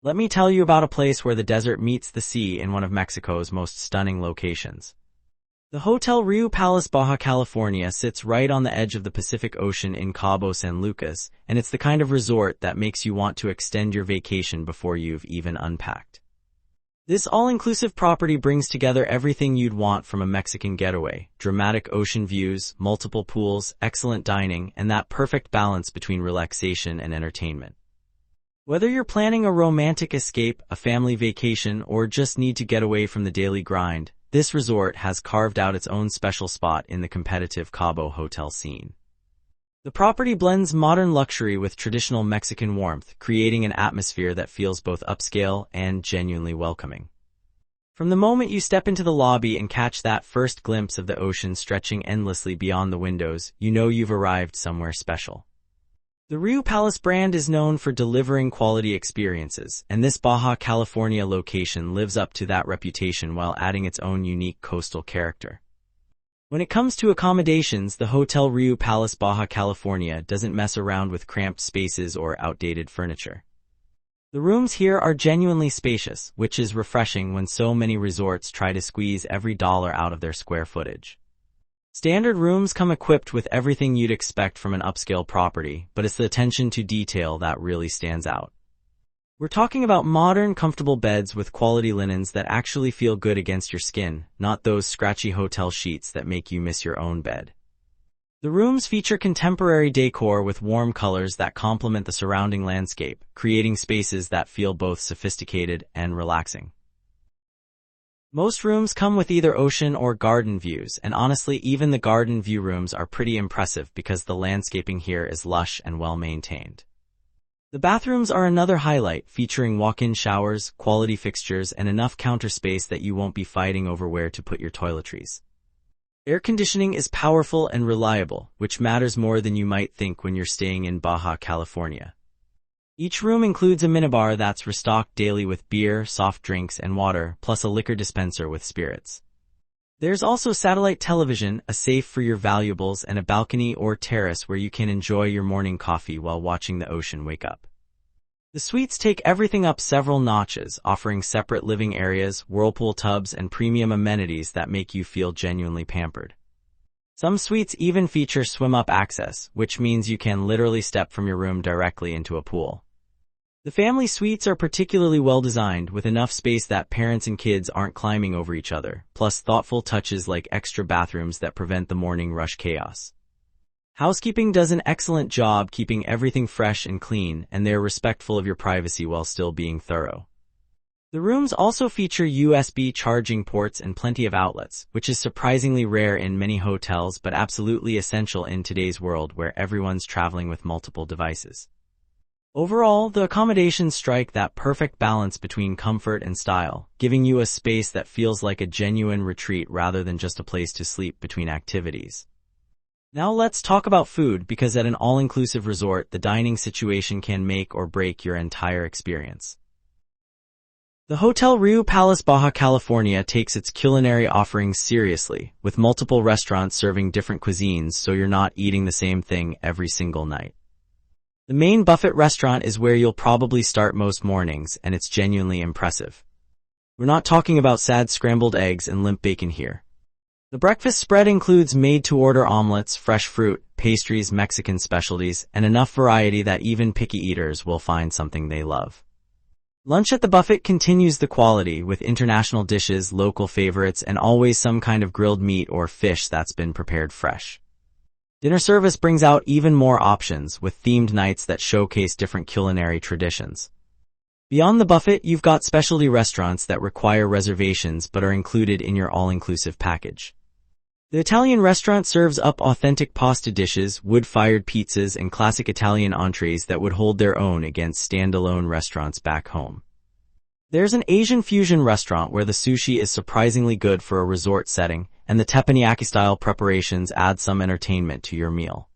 Let me tell you about a place where the desert meets the sea in one of Mexico's most stunning locations. The Hotel Riu Palace Baja California sits right on the edge of the Pacific Ocean in Cabo San Lucas, and it's the kind of resort that makes you want to extend your vacation before you've even unpacked. This all-inclusive property brings together everything you'd want from a Mexican getaway: dramatic ocean views, multiple pools, excellent dining, and that perfect balance between relaxation and entertainment. Whether you're planning a romantic escape, a family vacation, or just need to get away from the daily grind, this resort has carved out its own special spot in the competitive Cabo hotel scene. The property blends modern luxury with traditional Mexican warmth, creating an atmosphere that feels both upscale and genuinely welcoming. From the moment you step into the lobby and catch that first glimpse of the ocean stretching endlessly beyond the windows, you know you've arrived somewhere special. The Riu Palace brand is known for delivering quality experiences, and this Baja California location lives up to that reputation while adding its own unique coastal character. When it comes to accommodations, the Hotel Riu Palace Baja California doesn't mess around with cramped spaces or outdated furniture. The rooms here are genuinely spacious, which is refreshing when so many resorts try to squeeze every dollar out of their square footage. Standard rooms come equipped with everything you'd expect from an upscale property, but it's the attention to detail that really stands out. We're talking about modern, comfortable beds with quality linens that actually feel good against your skin, not those scratchy hotel sheets that make you miss your own bed. The rooms feature contemporary decor with warm colors that complement the surrounding landscape, creating spaces that feel both sophisticated and relaxing. Most rooms come with either ocean or garden views, and honestly, even the garden view rooms are pretty impressive because the landscaping here is lush and well maintained. The bathrooms are another highlight, featuring walk-in showers, quality fixtures, and enough counter space that you won't be fighting over where to put your toiletries. Air conditioning is powerful and reliable, which matters more than you might think when you're staying in Baja California. Each room includes a minibar that's restocked daily with beer, soft drinks, and water, plus a liquor dispenser with spirits. There's also satellite television, a safe for your valuables, and a balcony or terrace where you can enjoy your morning coffee while watching the ocean wake up. The suites take everything up several notches, offering separate living areas, whirlpool tubs, and premium amenities that make you feel genuinely pampered. Some suites even feature swim-up access, which means you can literally step from your room directly into a pool. The family suites are particularly well designed, with enough space that parents and kids aren't climbing over each other, plus thoughtful touches like extra bathrooms that prevent the morning rush chaos. Housekeeping does an excellent job keeping everything fresh and clean, and they're respectful of your privacy while still being thorough. The rooms also feature USB charging ports and plenty of outlets, which is surprisingly rare in many hotels but absolutely essential in today's world where everyone's traveling with multiple devices. Overall, the accommodations strike that perfect balance between comfort and style, giving you a space that feels like a genuine retreat rather than just a place to sleep between activities. Now let's talk about food, because at an all-inclusive resort, the dining situation can make or break your entire experience. The Hotel Riu Palace Baja California takes its culinary offerings seriously, with multiple restaurants serving different cuisines so you're not eating the same thing every single night. The main buffet restaurant is where you'll probably start most mornings, and it's genuinely impressive. We're not talking about sad scrambled eggs and limp bacon here. The breakfast spread includes made-to-order omelets, fresh fruit, pastries, Mexican specialties, and enough variety that even picky eaters will find something they love. Lunch at the buffet continues the quality, with international dishes, local favorites, and always some kind of grilled meat or fish that's been prepared fresh. Dinner service brings out even more options, with themed nights that showcase different culinary traditions. Beyond the buffet, you've got specialty restaurants that require reservations but are included in your all-inclusive package. The Italian restaurant serves up authentic pasta dishes, wood-fired pizzas, and classic Italian entrees that would hold their own against standalone restaurants back home. There's an Asian fusion restaurant where the sushi is surprisingly good for a resort setting, and the teppanyaki-style preparations add some entertainment to your meal.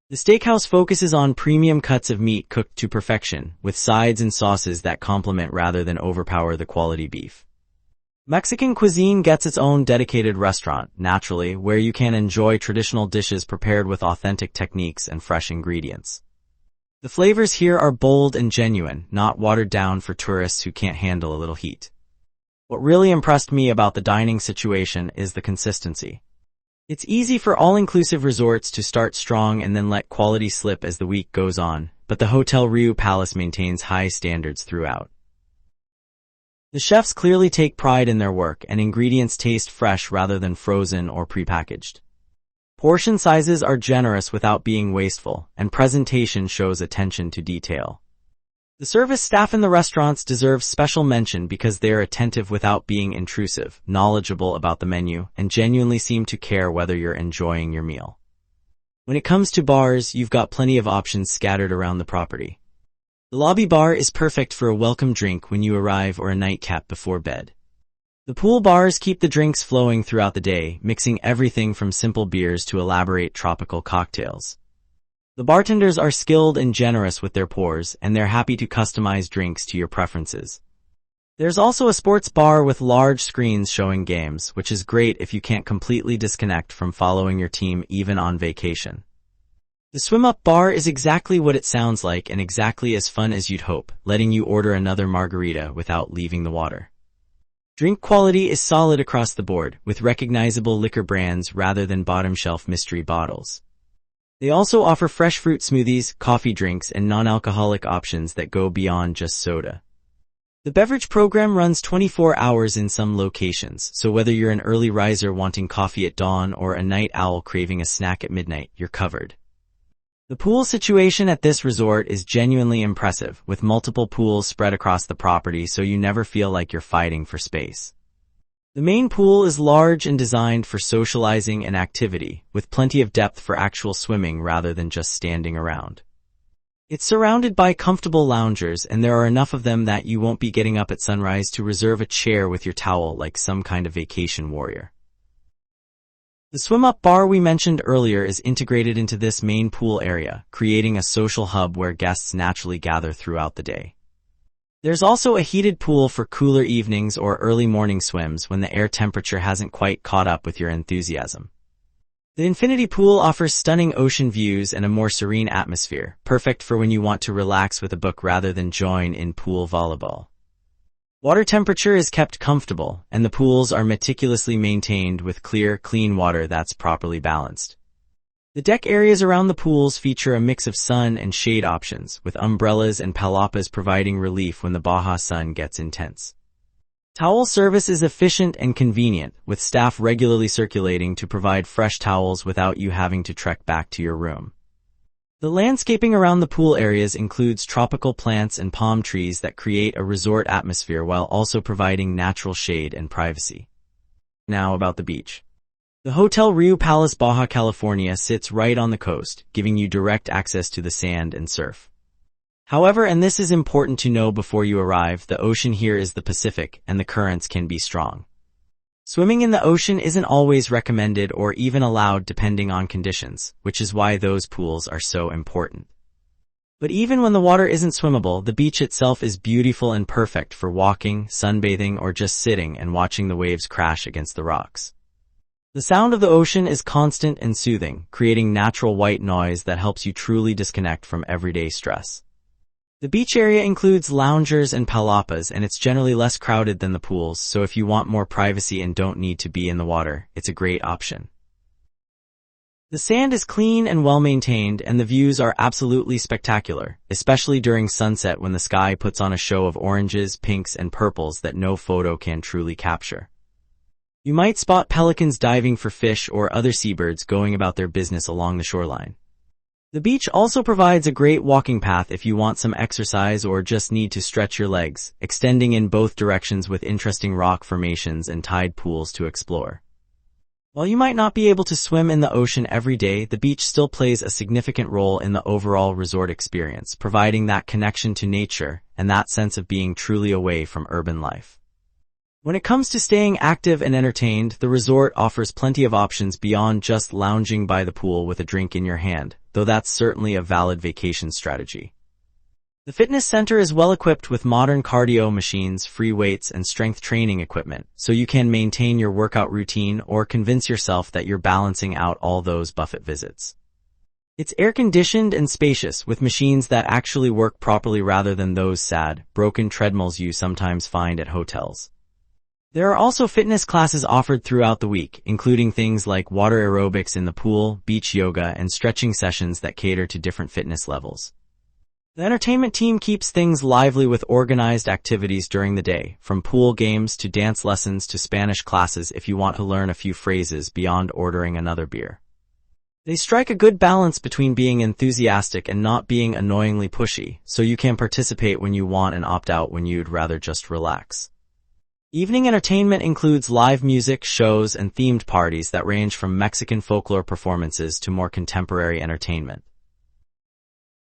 The steakhouse focuses on premium cuts of meat cooked to perfection, with sides and sauces that complement rather than overpower the quality beef. Mexican cuisine gets its own dedicated restaurant, naturally, where you can enjoy traditional dishes prepared with authentic techniques and fresh ingredients. The flavors here are bold and genuine, not watered down for tourists who can't handle a little heat. What really impressed me about the dining situation is the consistency. It's easy for all-inclusive resorts to start strong and then let quality slip as the week goes on, but the Hotel Riu Palace maintains high standards throughout. The chefs clearly take pride in their work, and ingredients taste fresh rather than frozen or prepackaged. Portion sizes are generous without being wasteful, and presentation shows attention to detail. The service staff in the restaurants deserve special mention because they are attentive without being intrusive, knowledgeable about the menu, and genuinely seem to care whether you're enjoying your meal. When it comes to bars, you've got plenty of options scattered around the property. The lobby bar is perfect for a welcome drink when you arrive or a nightcap before bed. The pool bars keep the drinks flowing throughout the day, mixing everything from simple beers to elaborate tropical cocktails. The bartenders are skilled and generous with their pours, and they're happy to customize drinks to your preferences. There's also a sports bar with large screens showing games, which is great if you can't completely disconnect from following your team even on vacation. The swim-up bar is exactly what it sounds like and exactly as fun as you'd hope, letting you order another margarita without leaving the water. Drink quality is solid across the board, with recognizable liquor brands rather than bottom-shelf mystery bottles. They also offer fresh fruit smoothies, coffee drinks, and non-alcoholic options that go beyond just soda. The beverage program runs 24 hours in some locations, so whether you're an early riser wanting coffee at dawn or a night owl craving a snack at midnight, you're covered. The pool situation at this resort is genuinely impressive, with multiple pools spread across the property so you never feel like you're fighting for space. The main pool is large and designed for socializing and activity, with plenty of depth for actual swimming rather than just standing around. It's surrounded by comfortable loungers, and there are enough of them that you won't be getting up at sunrise to reserve a chair with your towel like some kind of vacation warrior. The swim-up bar we mentioned earlier is integrated into this main pool area, creating a social hub where guests naturally gather throughout the day. There's also a heated pool for cooler evenings or early morning swims when the air temperature hasn't quite caught up with your enthusiasm. The infinity pool offers stunning ocean views and a more serene atmosphere, perfect for when you want to relax with a book rather than join in pool volleyball. Water temperature is kept comfortable, and the pools are meticulously maintained with clear, clean water that's properly balanced. The deck areas around the pools feature a mix of sun and shade options, with umbrellas and palapas providing relief when the Baja sun gets intense. Towel service is efficient and convenient, with staff regularly circulating to provide fresh towels without you having to trek back to your room. The landscaping around the pool areas includes tropical plants and palm trees that create a resort atmosphere while also providing natural shade and privacy. Now about the beach. The Hotel Riu Palace Baja California sits right on the coast, giving you direct access to the sand and surf. However, and this is important to know before you arrive, the ocean here is the Pacific, and the currents can be strong. Swimming in the ocean isn't always recommended or even allowed depending on conditions, which is why those pools are so important. But even when the water isn't swimmable, the beach itself is beautiful and perfect for walking, sunbathing, or just sitting and watching the waves crash against the rocks. The sound of the ocean is constant and soothing, creating natural white noise that helps you truly disconnect from everyday stress. The beach area includes loungers and palapas, and it's generally less crowded than the pools, so if you want more privacy and don't need to be in the water, it's a great option. The sand is clean and well-maintained, and the views are absolutely spectacular, especially during sunset when the sky puts on a show of oranges, pinks, and purples that no photo can truly capture. You might spot pelicans diving for fish or other seabirds going about their business along the shoreline. The beach also provides a great walking path if you want some exercise or just need to stretch your legs, extending in both directions with interesting rock formations and tide pools to explore. While you might not be able to swim in the ocean every day, the beach still plays a significant role in the overall resort experience, providing that connection to nature and that sense of being truly away from urban life. When it comes to staying active and entertained, the resort offers plenty of options beyond just lounging by the pool with a drink in your hand, though that's certainly a valid vacation strategy. The fitness center is well equipped with modern cardio machines, free weights, and strength training equipment, so you can maintain your workout routine or convince yourself that you're balancing out all those buffet visits. It's air-conditioned and spacious, with machines that actually work properly rather than those sad, broken treadmills you sometimes find at hotels. There are also fitness classes offered throughout the week, including things like water aerobics in the pool, beach yoga, and stretching sessions that cater to different fitness levels. The entertainment team keeps things lively with organized activities during the day, from pool games to dance lessons to Spanish classes if you want to learn a few phrases beyond ordering another beer. They strike a good balance between being enthusiastic and not being annoyingly pushy, so you can participate when you want and opt out when you'd rather just relax. Evening entertainment includes live music, shows, and themed parties that range from Mexican folklore performances to more contemporary entertainment.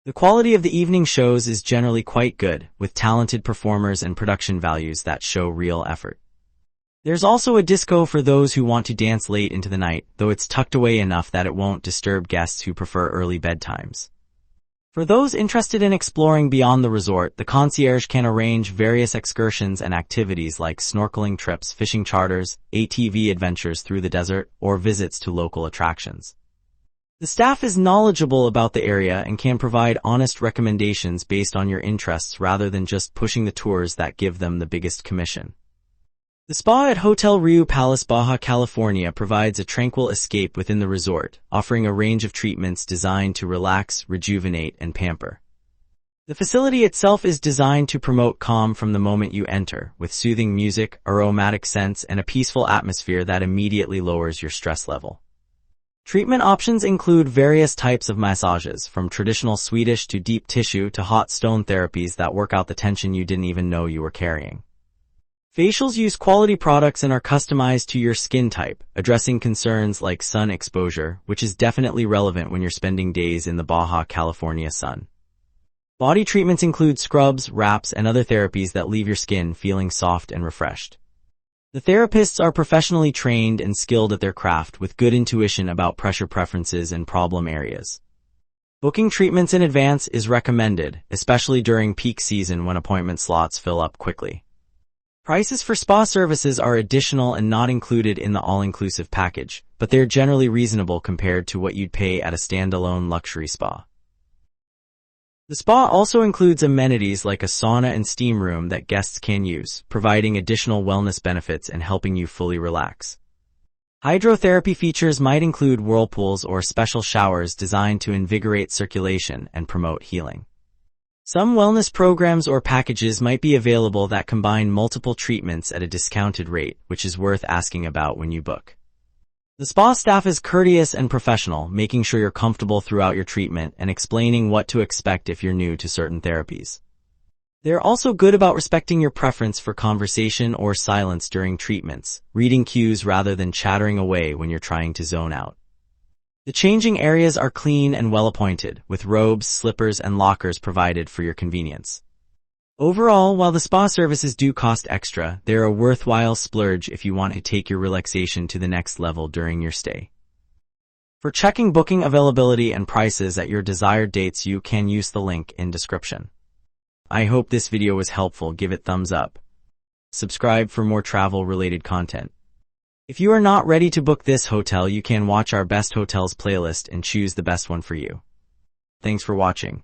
The quality of the evening shows is generally quite good, with talented performers and production values that show real effort. There's also a disco for those who want to dance late into the night, though it's tucked away enough that it won't disturb guests who prefer early bedtimes. For those interested in exploring beyond the resort, the concierge can arrange various excursions and activities like snorkeling trips, fishing charters, ATV adventures through the desert, or visits to local attractions. The staff is knowledgeable about the area and can provide honest recommendations based on your interests rather than just pushing the tours that give them the biggest commission. The spa at Hotel Riu Palace Baja California provides a tranquil escape within the resort, offering a range of treatments designed to relax, rejuvenate, and pamper. The facility itself is designed to promote calm from the moment you enter, with soothing music, aromatic scents, and a peaceful atmosphere that immediately lowers your stress level. Treatment options include various types of massages, from traditional Swedish to deep tissue to hot stone therapies that work out the tension you didn't even know you were carrying. Facials use quality products and are customized to your skin type, addressing concerns like sun exposure, which is definitely relevant when you're spending days in the Baja California sun. Body treatments include scrubs, wraps, and other therapies that leave your skin feeling soft and refreshed. The therapists are professionally trained and skilled at their craft with good intuition about pressure preferences and problem areas. Booking treatments in advance is recommended, especially during peak season when appointment slots fill up quickly. Prices for spa services are additional and not included in the all-inclusive package, but they're generally reasonable compared to what you'd pay at a standalone luxury spa. The spa also includes amenities like a sauna and steam room that guests can use, providing additional wellness benefits and helping you fully relax. Hydrotherapy features might include whirlpools or special showers designed to invigorate circulation and promote healing. Some wellness programs or packages might be available that combine multiple treatments at a discounted rate, which is worth asking about when you book. The spa staff is courteous and professional, making sure you're comfortable throughout your treatment and explaining what to expect if you're new to certain therapies. They're also good about respecting your preference for conversation or silence during treatments, reading cues rather than chattering away when you're trying to zone out. The changing areas are clean and well-appointed, with robes, slippers, and lockers provided for your convenience. Overall, while the spa services do cost extra, they're a worthwhile splurge if you want to take your relaxation to the next level during your stay. For checking booking availability and prices at your desired dates, you can use the link in description. I hope this video was helpful. Give it thumbs up. Subscribe for more travel-related content. If you are not ready to book this hotel, you can watch our best hotels playlist and choose the best one for you. Thanks for watching.